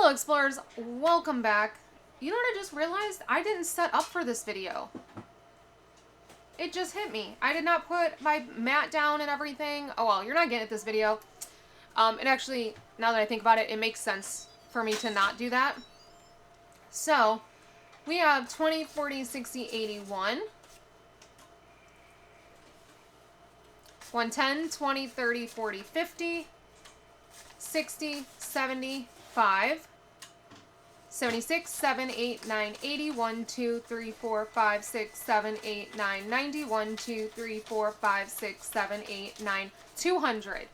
Hello explorers, welcome back. You know what I just realized? I didn't set up for this video. It just hit me. I did not put my mat down and everything. Oh well, you're not getting it this video. And actually, now that I think about it, it makes sense for me to not do that. So, we have 20, 40, 60, 81. 110, 20, 30, 40, 50. 60, 75. 76, 7, 8, 9, 80, 1, 2, 3, 4, 5, 6, 7, 8, 9, 90, 1, 2, 3, 4, 5, 6, 7, 8, 9, 200.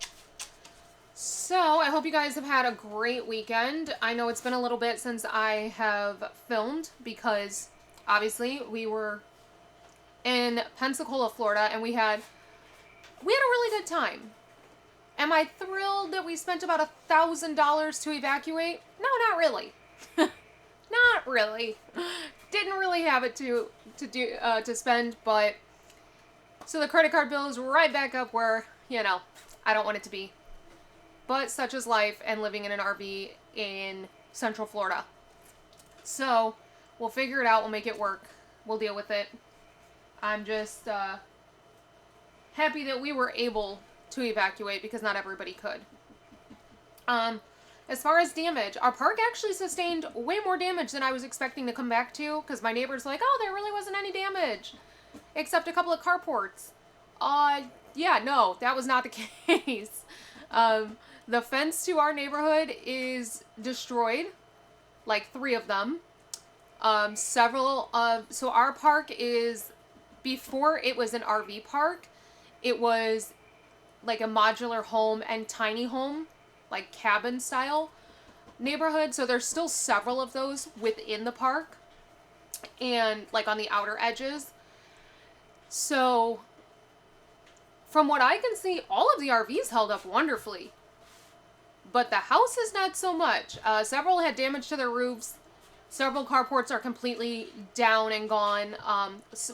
So, I hope you guys have had a great weekend. I know it's been a little bit since I have filmed because, obviously, we were in Pensacola, Florida, and we had a really good time. Am I thrilled that we spent about $1,000 to evacuate? No, not really. Not really. Didn't really have it to spend, but so the credit card bill is right back up where, I don't want it to be. But such is life and living in an RV in Central Florida. So, we'll figure it out, we'll make it work. We'll deal with it. I'm just happy that we were able to evacuate because not everybody could. As far as damage, our park actually sustained way more damage than I was expecting to come back to, because my neighbor's like, oh, there really wasn't any damage, except a couple of carports. Yeah, no, that was not the case. The fence to our neighborhood is destroyed, like 3 of them. So our park is, before it was an RV park, it was like a modular home and tiny home, like cabin style neighborhood. So there's still several of those within the park and like on the outer edges. So from what I can see, all of the RVs held up wonderfully, but the houses not so much. Several had damage to their roofs. Several carports are completely down and gone.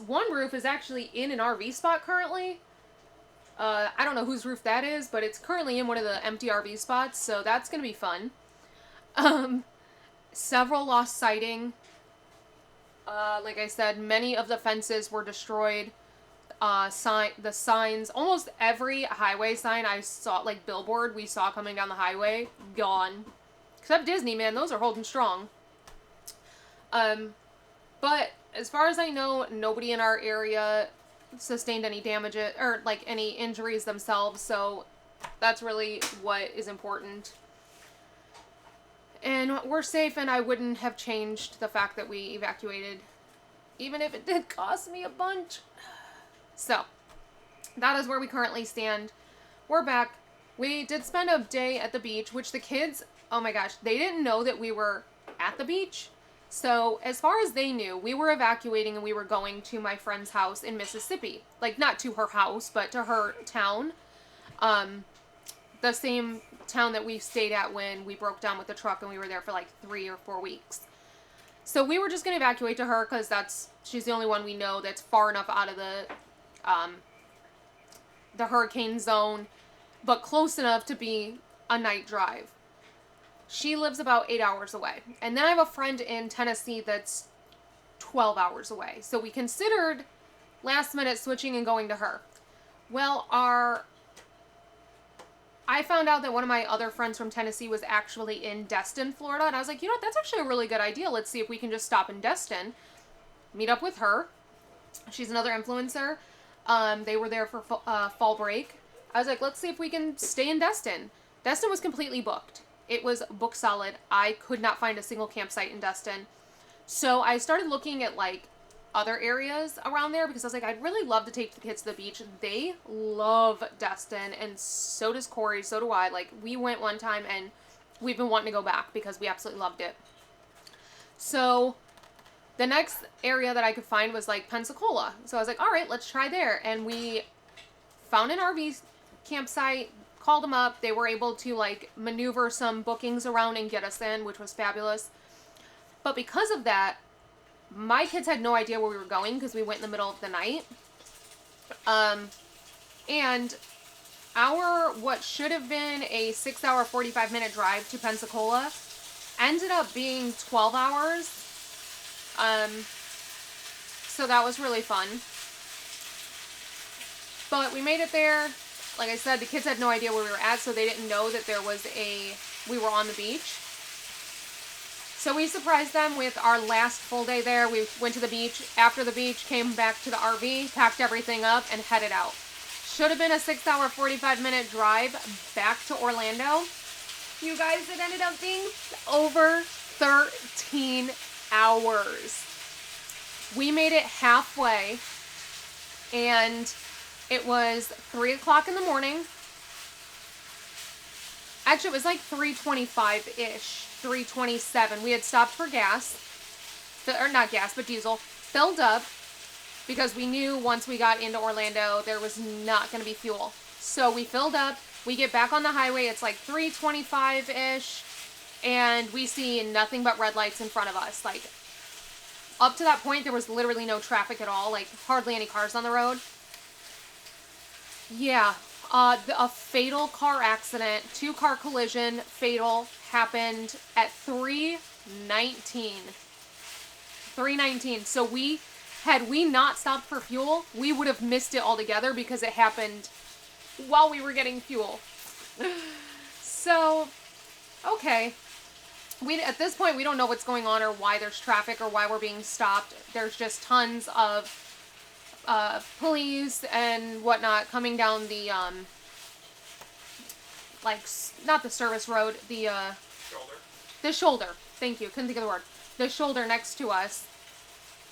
One roof is actually in an RV spot currently. I don't know whose roof that is, but it's currently in one of the empty RV spots, so that's going to be fun. Several lost sighting. Like I said, many of the fences were destroyed. The signs, almost every highway sign I saw, like billboard we saw coming down the highway, gone. Except Disney, man, those are holding strong. But as far as I know, nobody in our area sustained any damage or like any injuries themselves, so that's really what is important. And we're safe, and I wouldn't have changed the fact that we evacuated, even if it did cost me a bunch. So that is where we currently stand. We're back. We did spend a day at the beach, which the kids, oh my gosh, they didn't know that we were at the beach. So, as far as they knew, we were evacuating and we were going to my friend's house in Mississippi. Like, not to her house, but to her town. The same town that we stayed at when we broke down with the truck and we were there for like 3 or 4 weeks. So, we were just going to evacuate to her because she's the only one we know that's far enough out of the hurricane zone, but close enough to be a night drive. She lives about 8 hours away. And then I have a friend in Tennessee that's 12 hours away. So we considered last minute switching and going to her. Well, I found out that one of my other friends from Tennessee was actually in Destin, Florida. And I was like, you know what, that's actually a really good idea. Let's see if we can just stop in Destin, meet up with her. She's another influencer. They were there for fall break. I was like, let's see if we can stay in Destin. Destin was completely booked. It was booked solid. I could not find a single campsite in Destin. So I started looking at like other areas around there because I was like, I'd really love to take the kids to the beach. They love Destin, and so does Corey, so do I. Like, we went one time and we've been wanting to go back because we absolutely loved it. So the next area that I could find was like Pensacola. So I was like, all right, let's try there. And we found an RV campsite, called them up. They were able to like maneuver some bookings around and get us in, which was fabulous. But because of that, my kids had no idea where we were going because we went in the middle of the night. And what should have been a 6-hour, 45-minute drive to Pensacola Ended up being 12 hours. So that was really fun. But we made it there. Like I said, the kids had no idea where we were at, so they didn't know that we were on the beach. So we surprised them with our last full day there. We went to the beach. After the beach, came back to the RV, packed everything up, and headed out. Should have been a 6-hour, 45-minute drive back to Orlando. You guys, it ended up being over 13 hours. We made it halfway, and it was 3 o'clock in the morning. Actually, it was like 3:25-ish, 3:27. We had stopped for gas, or not gas, but diesel. Filled up, because we knew once we got into Orlando, there was not going to be fuel. So we filled up. We get back on the highway. It's like 3:25-ish, and we see nothing but red lights in front of us. Like, up to that point, there was literally no traffic at all. Like, hardly any cars on the road. Yeah. A fatal car accident, 2-car collision, fatal, happened at 3:19. 3:19. So had we not stopped for fuel, we would have missed it altogether because it happened while we were getting fuel. So, okay. At this point, we don't know what's going on or why there's traffic or why we're being stopped. There's just tons of police and whatnot coming down the, like, not the service road, the shoulder. The shoulder. Thank you. Couldn't think of the word. The shoulder next to us.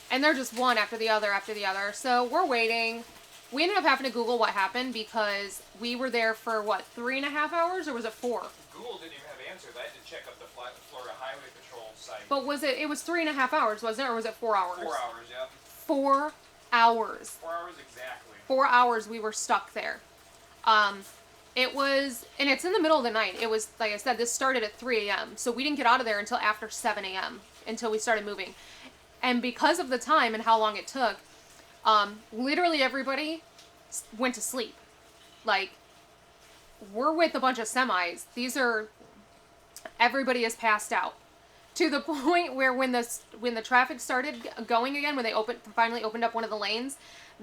And they're just one after the other after the other. So we're waiting. We ended up having to Google what happened because we were there for, what, 3.5 hours, or was it 4? Google didn't even have answers. I had to check up the Florida Highway Patrol site. But it was 3.5 hours, wasn't it, or was it 4 hours? 4 hours, yeah. 4 hours. 4 hours exactly. 4 hours we were stuck there. It was, and it's in the middle of the night. It was, like I said, this started at 3 a.m. So we didn't get out of there until after 7 a.m. until we started moving. And because of the time and how long it took, literally everybody went to sleep. Like, we're with a bunch of semis. Everybody is passed out. To the point where when the traffic started going again, when they finally opened up one of the lanes,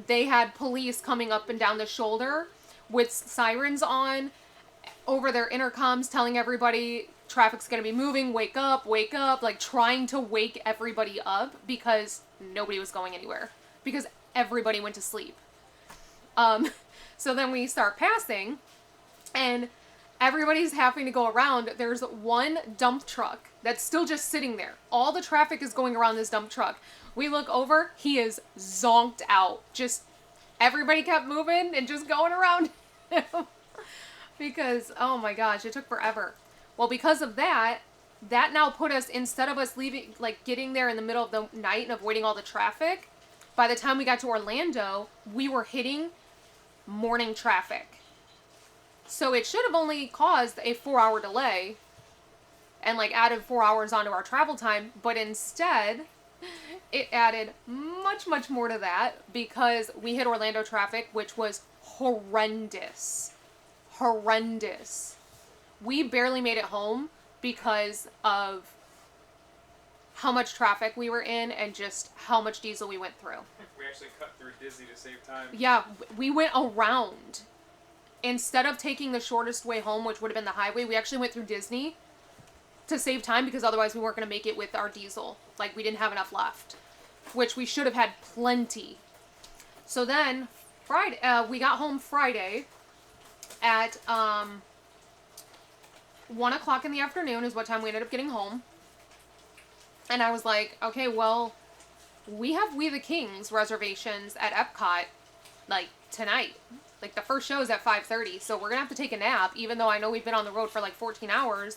they had police coming up and down the shoulder with sirens on over their intercoms telling everybody traffic's going to be moving, wake up, like trying to wake everybody up because nobody was going anywhere because everybody went to sleep. So then we start passing and everybody's having to go around. There's one dump truck that's still just sitting there. All the traffic is going around this dump truck. We look over, he is zonked out. Just everybody kept moving and just going around him. Because, oh my gosh, it took forever. Well, because of that now put us, instead of us leaving, like getting there in the middle of the night and avoiding all the traffic, by the time we got to Orlando, we were hitting morning traffic. So it should have only caused a 4-hour delay and like added 4 hours onto our travel time, but instead it added much, much more to that because we hit Orlando traffic, which was horrendous. Horrendous. We barely made it home because of how much traffic we were in and just how much diesel we went through. We actually cut through Disney to save time. Yeah, we went around. Instead of taking the shortest way home, which would have been the highway, we actually went through Disney to save time because otherwise we weren't going to make it with our diesel. Like, we didn't have enough left, which we should have had plenty. So then, Friday, we got home Friday at 1 o'clock in the afternoon is what time we ended up getting home. And I was like, okay, well, we have We the Kings reservations at Epcot, like, tonight. Like, the first show is at 5:30, so we're going to have to take a nap, even though I know we've been on the road for, like, 14 hours.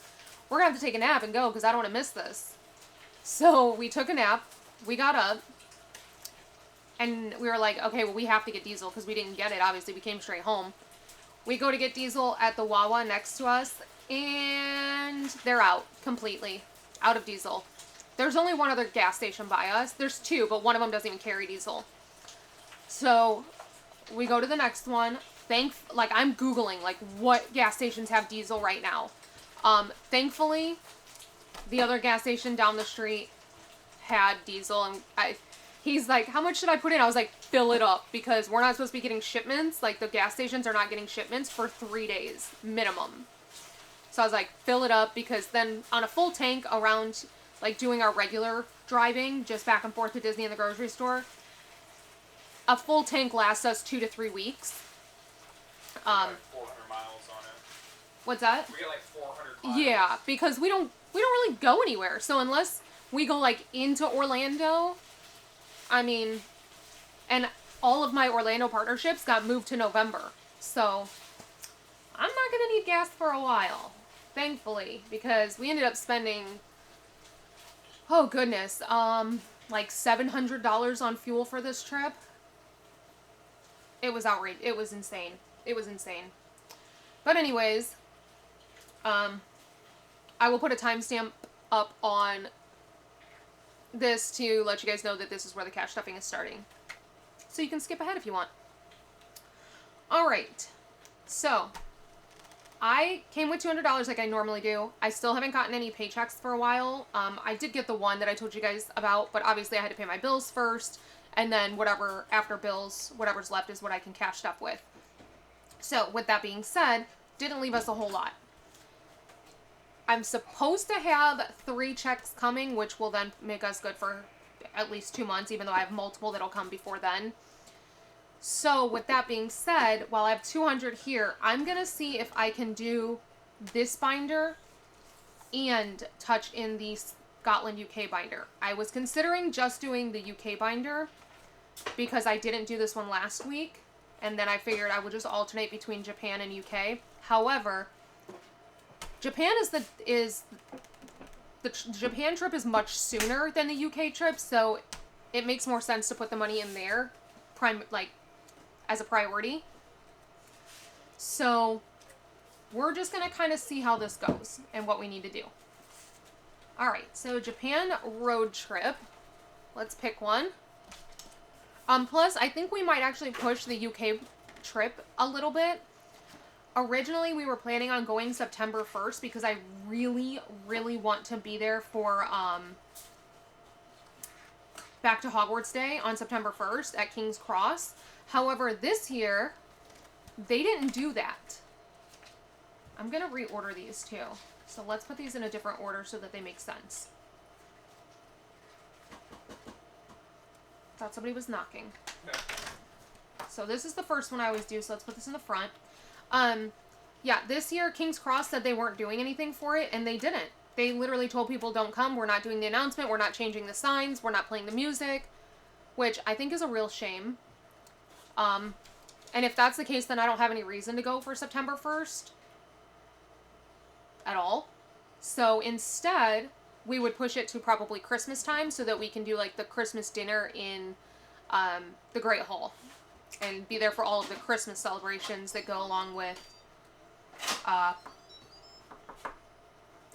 We're going to have to take a nap and go, because I don't want to miss this. So, we took a nap, we got up, and we were like, okay, well, we have to get diesel, because we didn't get it, obviously, we came straight home. We go to get diesel at the Wawa next to us, and they're out, completely. Out of diesel. There's only one other gas station by us. There's two, but one of them doesn't even carry diesel. So, we go to the next one. I'm Googling, like, what gas stations have diesel right now. Thankfully, the other gas station down the street had diesel, and he's like, how much should I put in? I was like, fill it up, because we're not supposed to be getting shipments. Like, the gas stations are not getting shipments for 3 days minimum. So I was like, fill it up, because then on a full tank around, like, doing our regular driving, just back and forth to Disney and the grocery store, a full tank lasts us 2 to 3 weeks. We got like 400 miles on it. What's that? We got like 400 miles. Yeah, because we don't really go anywhere. So unless we go like into Orlando, I mean, and all of my Orlando partnerships got moved to November. So I'm not going to need gas for a while, thankfully, because we ended up spending, oh goodness, like $700 on fuel for this trip. It was outrageous. It was insane. It was insane. But anyways, I will put a timestamp up on this to let you guys know that this is where the cash stuffing is starting. So you can skip ahead if you want. Alright. So, I came with $200 like I normally do. I still haven't gotten any paychecks for a while. I did get the one that I told you guys about, but obviously I had to pay my bills first, and then whatever, after bills, whatever's left is what I can cash stuff with. So, with that being said, didn't leave us a whole lot. I'm supposed to have 3 checks coming, which will then make us good for at least 2 months, even though I have multiple that'll come before then. So, with that being said, while I have 200 here, I'm going to see if I can do this binder and touch in the Scotland UK binder. I was considering just doing the UK binder because I didn't do this one last week, and then I figured I would just alternate between Japan and UK. However, Japan the Japan trip is much sooner than the UK trip, so it makes more sense to put the money in there, as a priority. So we're just gonna kind of see how this goes and what we need to do. All right, so Japan road trip. Let's pick one. Plus, I think we might actually push the UK trip a little bit. Originally, we were planning on going September 1st because I really, really want to be there for Back to Hogwarts Day on September 1st at King's Cross. However, this year, they didn't do that. I'm going to reorder these too. So let's put these in a different order so that they make sense. Thought somebody was knocking. Yeah. So this is the first one I always do, so let's put this in the front. Yeah, this year King's Cross said they weren't doing anything for it, and they didn't. They literally told people, don't come, we're not doing the announcement, we're not changing the signs, we're not playing the music, which I think is a real shame. And if that's the case, then I don't have any reason to go for September 1st at all. So instead, we would push it to probably Christmas time so that we can do like the Christmas dinner in the Great Hall and be there for all of the Christmas celebrations that go along with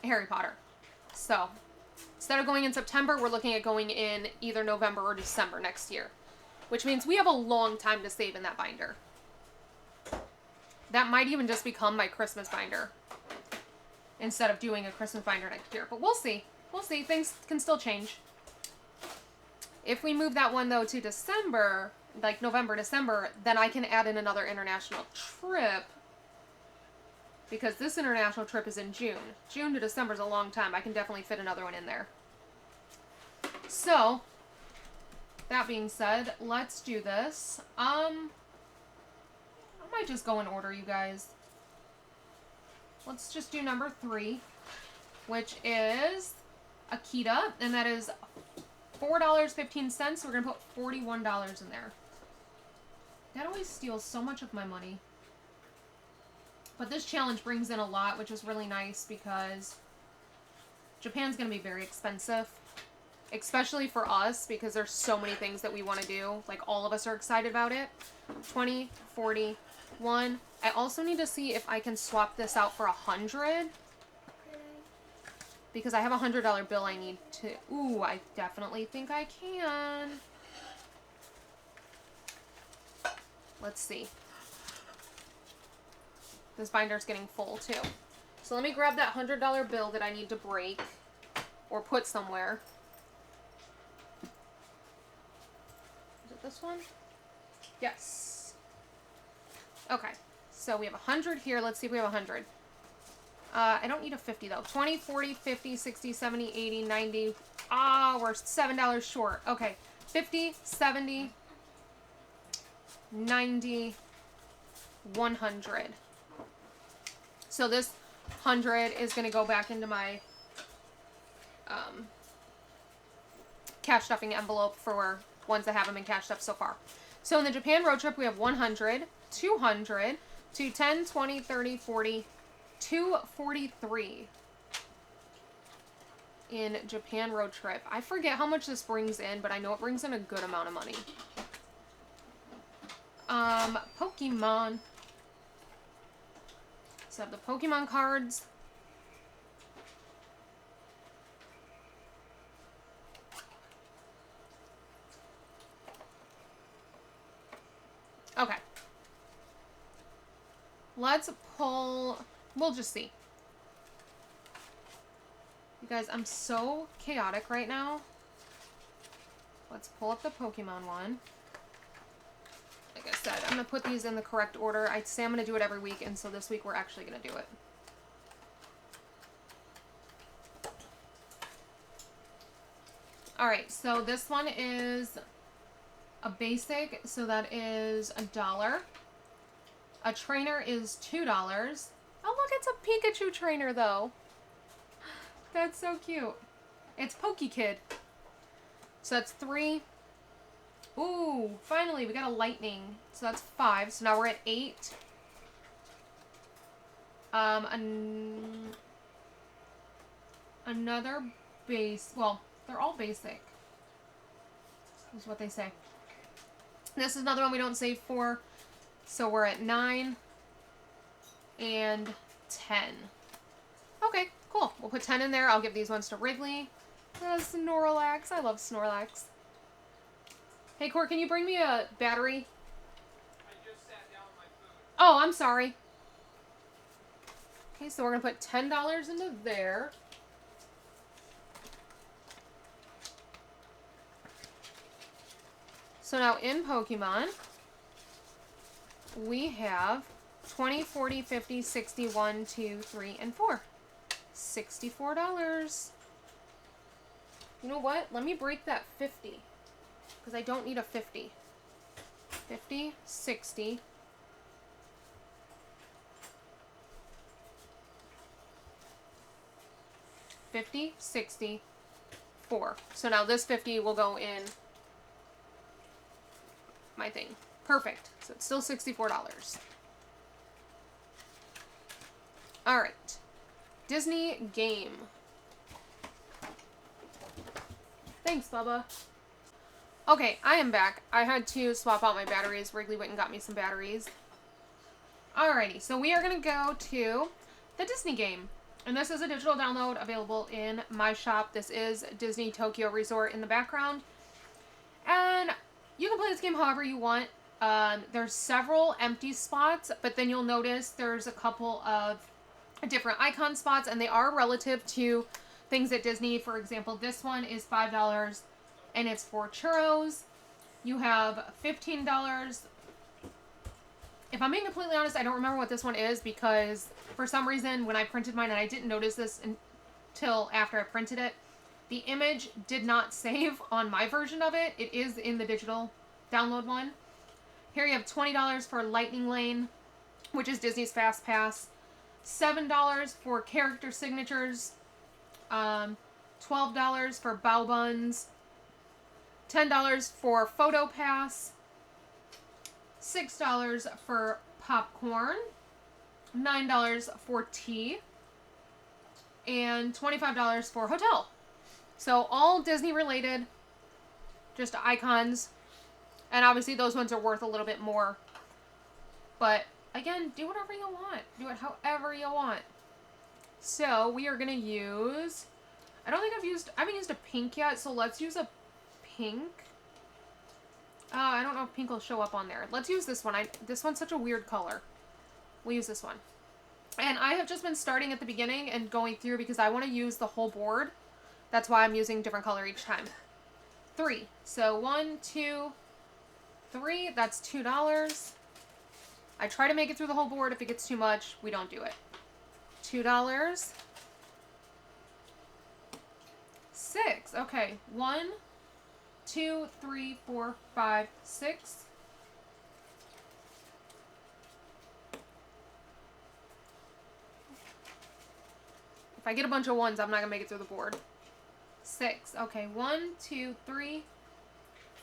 Harry Potter. So instead of going in September, we're looking at going in either November or December next year, which means we have a long time to save in that binder. That might even just become my Christmas binder instead of doing a Christmas binder next year. But we'll see. We'll see. Things can still change. If we move that one, though, to December, like November, December, then I can add in another international trip because this international trip is in June. June to December is a long time. I can definitely fit another one in there. So, that being said, let's do this. I might just go in order, you guys. Let's just do number 3, which is Akita, and that is $4.15. So we're going to put $41 in there. That always steals so much of my money. But this challenge brings in a lot, which is really nice because Japan's going to be very expensive. Especially for us, because there's so many things that we want to do. Like, all of us are excited about it. 20, 40, 1. I also need to see if I can swap this out for 100. Because I have a $100 bill I need to... Ooh, I definitely think I can. Let's see. This binder's getting full, too. So let me grab that $100 bill that I need to break. or put somewhere. Is it this one? Yes. Okay. So we have 100 here. Let's see if we have 100. I don't need a 50 though. 20, 40, 50, 60, 70, 80, 90. Ah, we're $7 short. Okay. 50, 70, 90, 100. So this 100 is going to go back into my cash stuffing envelope for ones that haven't been cashed up so far. So in the Japan road trip, we have 100, 200, 210, 20, 30, 40, 243 in Japan road trip. I forget how much this brings in, but I know it brings in a good amount of money. Pokemon. So I have the Pokemon cards. Okay. Let's pull... We'll just see. You guys, I'm so chaotic right now. Let's pull up the Pokemon one. Like I said, I'm going to put these in the correct order. I say I'm going to do it every week, and so this week we're actually going to do it. Alright, so this one is a basic, so that is $1. A trainer is $2. Oh, look, it's a Pikachu trainer, though. That's so cute. It's Pokekid. So that's 3. Ooh, finally, we got a lightning. So that's 5. So now we're at 8. Another base. Well, they're all basic, is what they say. This is another one we don't save for. So we're at 9 and 10. Okay, cool. We'll put 10 in there. I'll give these ones to Wrigley. Snorlax. I love Snorlax. Hey, Court, can you bring me a battery? I just sat down with my food. Oh, I'm sorry. Okay, so we're going to put $10 into there. So now in Pokemon, we have 20, 40, 50, 60, 1, 2, 3, and 4. $64. You know what? Let me break that 50. Because I don't need a 50. 50, 60. 50, 60, 4. So now this 50 will go in my thing. Perfect. So it's still $64. Alright. Disney game. Thanks, Bubba. Okay, I am back. I had to swap out my batteries. Wrigley went and got me some batteries. Alrighty, so we are going to go to the Disney game. And this is a digital download available in my shop. This is Disney Tokyo Resort in the background. And you can play this game however you want. There's several empty spots, but then you'll notice there's a couple of different icon spots, and they are relative to things at Disney. For example, this one is $5, and it's for churros. You have $15. If I'm being completely honest, I don't remember what this one is, because for some reason, when I printed mine, and I didn't notice this until after I printed it, the image did not save on my version of it. It is in the digital download one. Here you have $20 for Lightning Lane, which is Disney's Fast Pass. $7 for character signatures. $12 for Bao Buns. $10 for Photo Pass. $6 for popcorn. $9 for tea. And $25 for hotel. So all Disney related, just icons. And obviously those ones are worth a little bit more. But again, do whatever you want. Do it however you want. So we are going to use, I haven't used a pink yet, so let's use a pink. I don't know if pink will show up on there. Let's use this one. This one's such a weird color. We'll use this one. And I have just been starting at the beginning and going through because I want to use the whole board That's why I'm using different color each time. 3. So 1, 2, 3. That's $2. I try to make it through the whole board. If it gets too much, we don't do it. $2. 6. Okay. 1, 2, 3, 4, 5, 6. If I get a bunch of 1s, I'm not going to make it through the board. 6. Okay. 1, 2, 3,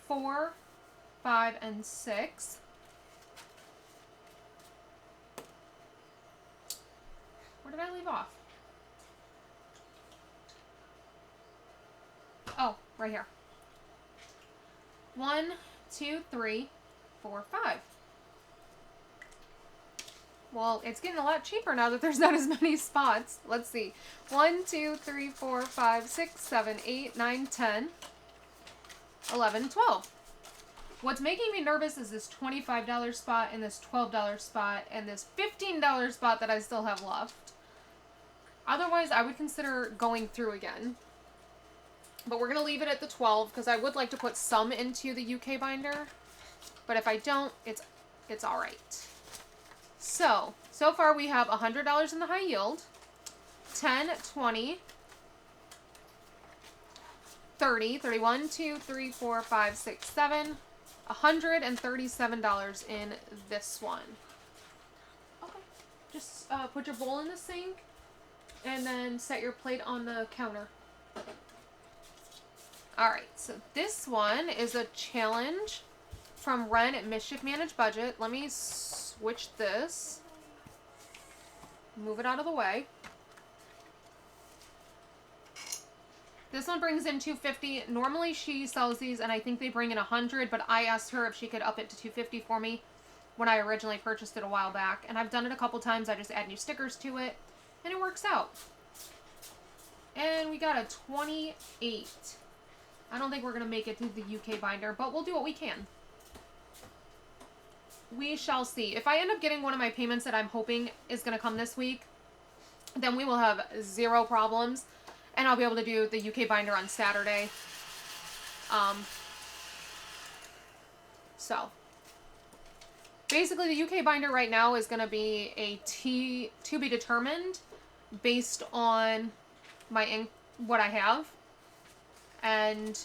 4, 5, and 6. Where did I leave off? Oh, right here. 1, 2, 3, 4, 5. Well, it's getting a lot cheaper now that there's not as many spots. Let's see. 1, 2, 3, 4, 5, 6, 7, 8, 9, 10, 11, 12. What's making me nervous is this $25 spot and this $12 spot and this $15 spot that I still have left. Otherwise, I would consider going through again. But we're going to leave it at the 12 because I would like to put some into the UK binder. But if I don't, it's all right. So far we have $100 in the high yield, 10, 20, 30, 31, 2, 3, 4, 5, 6, 7, $137 in this one. Okay, just put your bowl in the sink and then set your plate on the counter. Alright, so this one is a challenge from Ren at Mischief Managed Budget. Let me switch this. Move it out of the way. This one brings in $250. Normally she sells these and I think they bring in $100, but I asked her if she could up it to $250 for me when I originally purchased it a while back. And I've done it a couple times. I just add new stickers to it and it works out. And we got a 28. I don't think we're going to make it through the UK binder, but we'll do what we can. We shall see. If I end up getting one of my payments that I'm hoping is going to come this week, then we will have zero problems. And I'll be able to do the UK binder on Saturday. So, basically the UK binder right now is going to be a to be determined based on what I have. And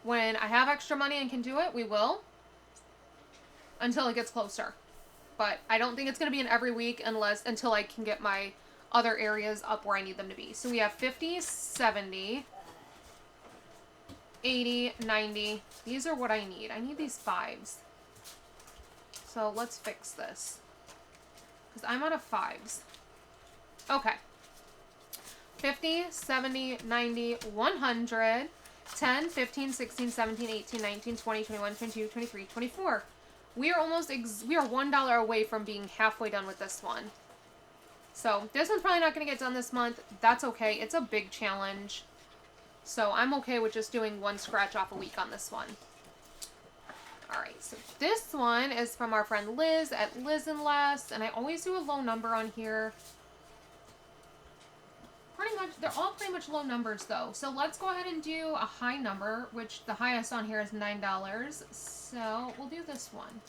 when I have extra money and can do it, we will. Until it gets closer. But I don't think it's going to be in every week until I can get my other areas up where I need them to be. So we have 50, 70, 80, 90. These are what I need. I need these 5s. So let's fix this. Because I'm out of 5s. Okay. 50, 70, 90, 100, 10, 15, 16, 17, 18, 19, 20, 21, 22, 23, 24. We are $1 away from being halfway done with this one. So this one's probably not going to get done this month. That's okay. It's a big challenge. So I'm okay with just doing one scratch off a week on this one. Alright, so this one is from our friend Liz at Liz and Less. And I always do a low number on here. Pretty much, they're all pretty much low numbers though. So let's go ahead and do a high number, which the highest on here is $9. So we'll do this one.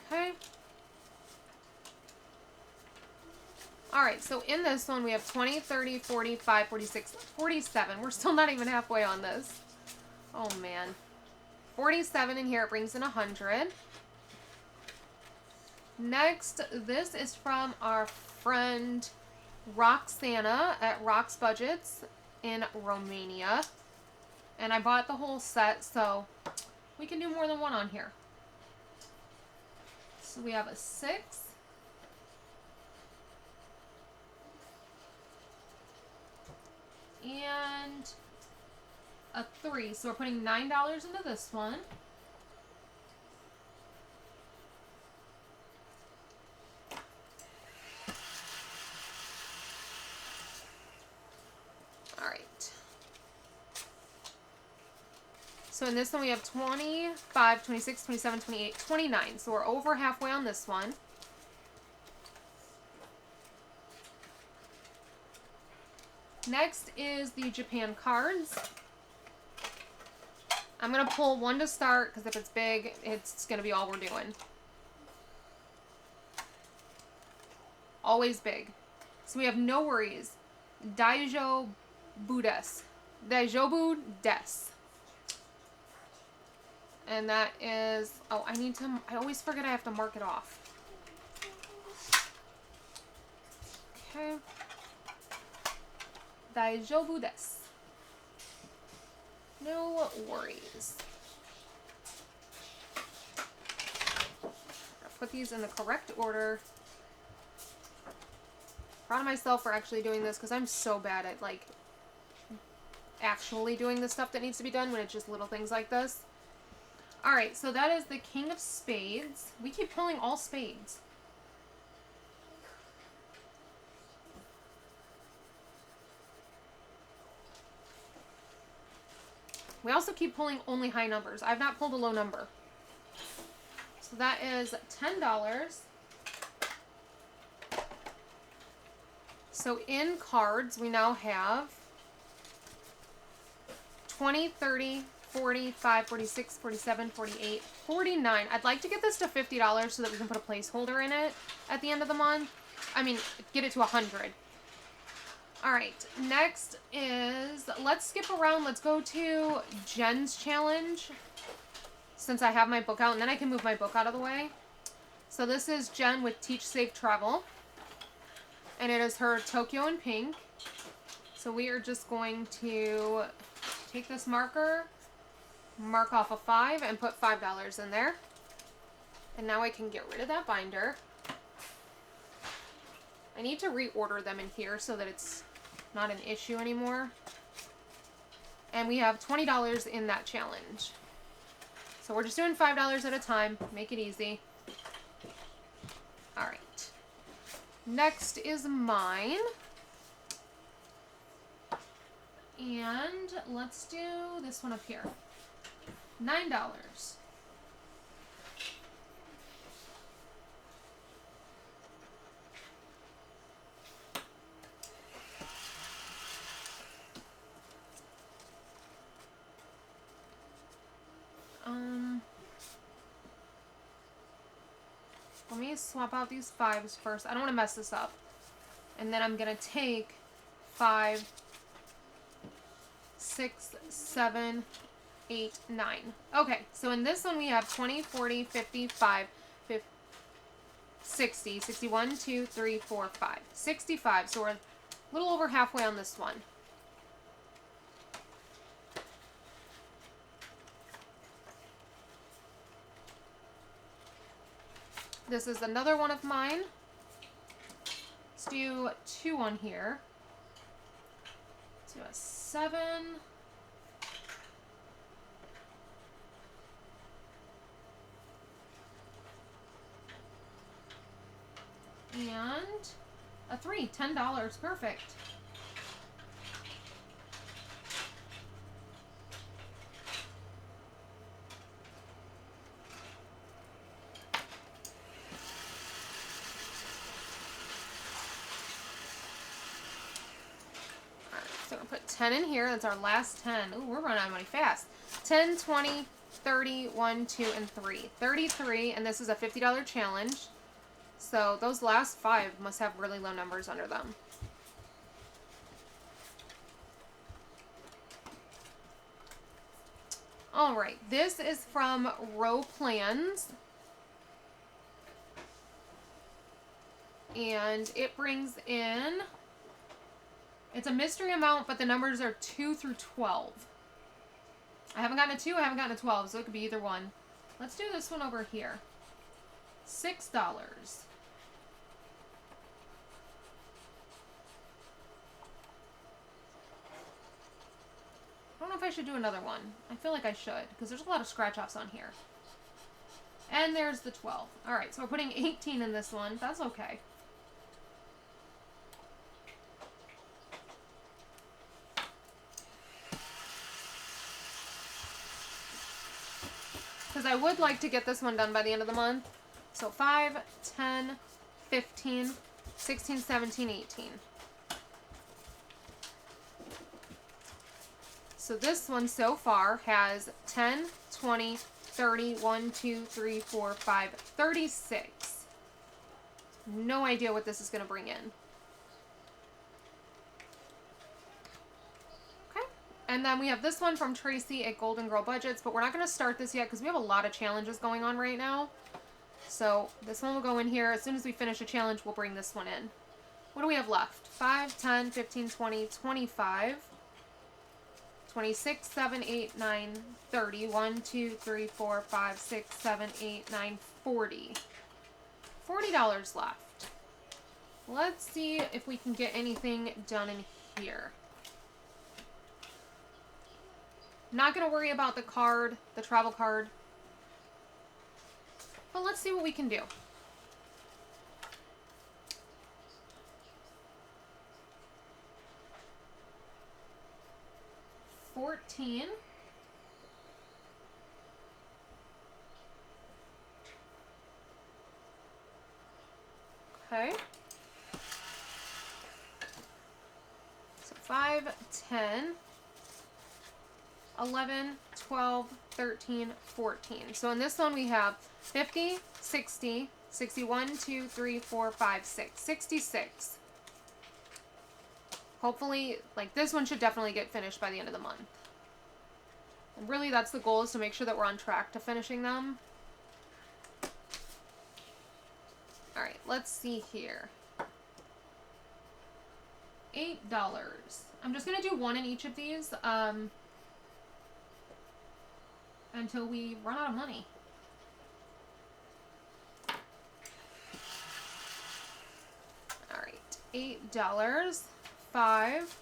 Okay. Alright, so in this one we have 20, 30, 45, 46, 47. We're still not even halfway on this. Oh man. 47 in here, it brings in 100. Next, this is from our friend Roxana at Rox Budgets in Romania. And I bought the whole set, so we can do more than one on here. So we have a 6. And a 3. So we're putting $9 into this one. Alright. So in this one we have 25, 26, 27, 28, 29. So we're over halfway on this one. Next is the Japan cards. I'm going to pull one to start because if it's big, it's going to be all we're doing. Always big. So we have No Worries. Daijobu Des. Daijobu Des. And that is... Oh, I always forget I have to mark it off. Okay. Daijobu Des. No worries. I'll put these in the correct order. Proud of myself for actually doing this because I'm so bad at like actually doing the stuff that needs to be done when it's just little things like this. Alright, so that is the King of Spades. We keep pulling all spades. We also keep pulling only high numbers. I've not pulled a low number. So that is $10. So in cards, we now have 20, 30, 45, 46, 47, 48, 49. I'd like to get this to $50 so that we can put a placeholder in it at the end of the month. I mean, get it to 100. Alright, next is, let's skip around. Let's go to Jen's challenge, since I have my book out, and then I can move my book out of the way. So this is Jen with Teach Safe Travel, and it is her Tokyo in pink. So we are just going to take this marker, mark off a 5, and put $5 in there. And now I can get rid of that binder. I need to reorder them in here so that it's not an issue anymore. And we have $20 in that challenge. So we're just doing $5 at a time. Make it easy. Alright. Next is mine. And let's do this one up here. $9. Let me swap out these 5s first. I don't want to mess this up. And then I'm going to take 5, 6, 7, 8, 9. Okay, so in this one we have 20, 40, 55, 60, 61, 2, 3, 4, 5. 65, so we're a little over halfway on this one. This is another one of mine. Let's do 2 on here. Let's do a 7. And a 3. $10. Perfect. So I'm going to put 10 in here. That's our last 10. Ooh, we're running out of money fast. 10, 20, 30, 1, 2, and 3. 33, and this is a $50 challenge. So those last 5 must have really low numbers under them. Alright, this is from Row Plans. And it brings in... It's a mystery amount, but the numbers are 2 through 12. I haven't gotten a 2, I haven't gotten a 12, so it could be either one. Let's do this one over here. $6. I don't know if I should do another one. I feel like I should, because there's a lot of scratch-offs on here. And there's the 12. Alright, so we're putting 18 in this one. That's okay. Because I would like to get this one done by the end of the month. So 5, 10, 15, 16, 17, 18. So this one so far has 10, 20, 30, 1, 2, 3, 4, 5, 36. No idea what this is going to bring in. Okay. And then we have this one from Tracy at Golden Girl Budgets, but we're not going to start this yet because we have a lot of challenges going on right now. So this one will go in here. As soon as we finish a challenge, we'll bring this one in. What do we have left? 5, 10, 15, 20, 25, 26, 7, 8, 9, 30, 1, 2, 3, 4, 5, 6, 7, 8, 9, 40. $40 left. Let's see if we can get anything done in here. Not going to worry about the card, the travel card. But let's see what we can do. $14. Okay. So 5, 10, 11, 12, 13, 14. So in this one we have 50, 60, 61, 2, 3, 4, 5, 6. 66. Hopefully, like, this one should definitely get finished by the end of the month. And really, that's the goal, is to make sure that we're on track to finishing them. Alright, let's see here. $8. I'm just going to do one in each of these until we run out of money. Alright, $8. 5,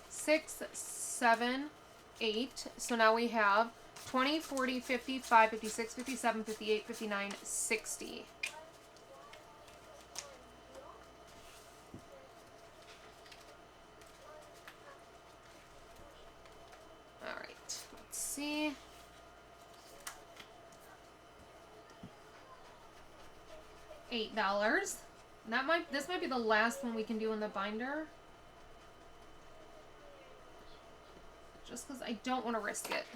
6, 7, 8. So now we have 20, 40, 55, 56, 57, 58, 59, 60. All right, let's see. $8. This might be the last one we can do in the binder. Just because I don't want to risk it.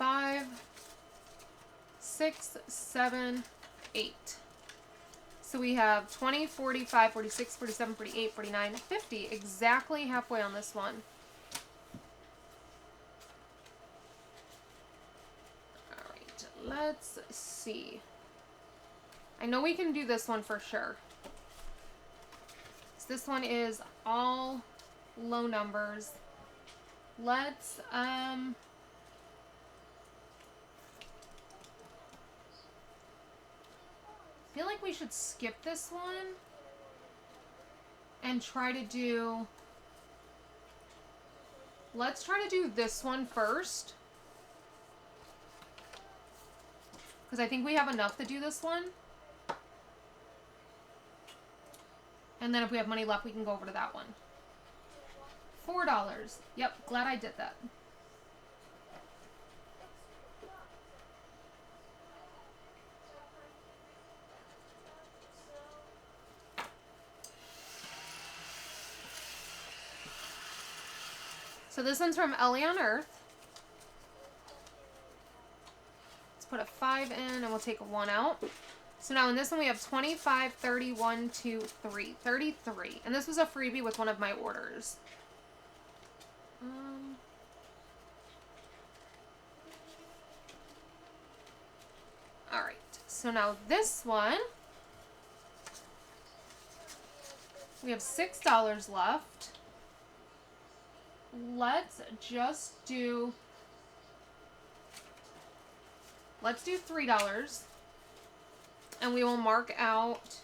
$5, 6, 7, 8. So we have 20, 45, 46, 47, 48, 49, 50. Exactly halfway on this one. Alright, let's see. I know we can do this one for sure. This one is all low numbers. Let's, I feel like we should skip this one and try to do, let's try to do this one first. Because I think we have enough to do this one. And then if we have money left, we can go over to that one. $4. Yep, glad I did that. So this one's from Ellie on Earth. Let's put a 5 in and we'll take a 1 out. So now in this one we have 25, 30, 1, 2, 3. 33. And this was a freebie with one of my orders. Alright. So now this one, we have $6 left. Let's do $3. And we will mark out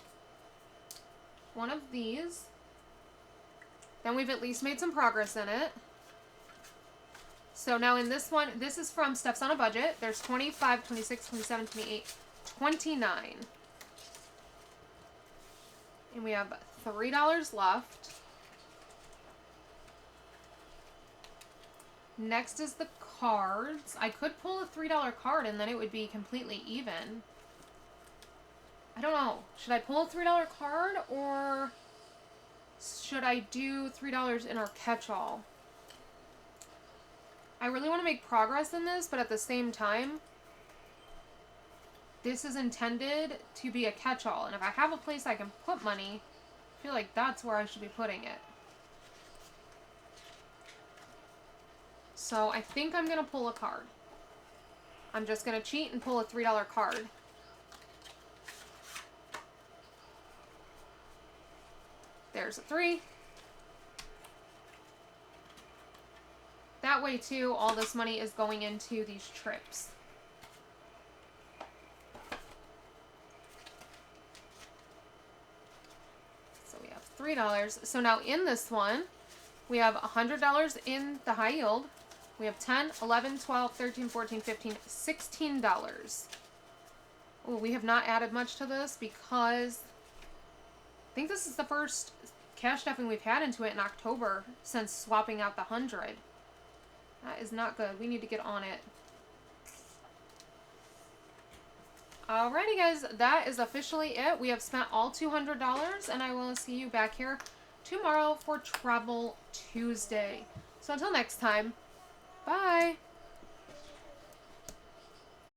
one of these. Then we've at least made some progress in it. So now in this one, this is from Steph's on a Budget. There's 25, 26, 27, 28, 29. And we have $3 left. Next is the cards. I could pull a $3 card and then it would be completely even. I don't know. Should I pull a $3 card or should I do $3 in our catch-all? I really want to make progress in this, but at the same time, this is intended to be a catch-all. And if I have a place I can put money, I feel like that's where I should be putting it. So I think I'm going to pull a card. I'm just going to cheat and pull a $3 card. There's a 3. That way, too, all this money is going into these trips. So we have $3. So now in this one, we have $100 in the high yield. We have 10, 11, 12, 13, 14, 15, $16. Oh, we have not added much to this because I think this is the first cash stuffing we've had into it in October since swapping out the 100. That is not good. We need to get on it. Alrighty, guys. That is officially it. We have spent all $200, and I will see you back here tomorrow for Travel Tuesday. So until next time, bye!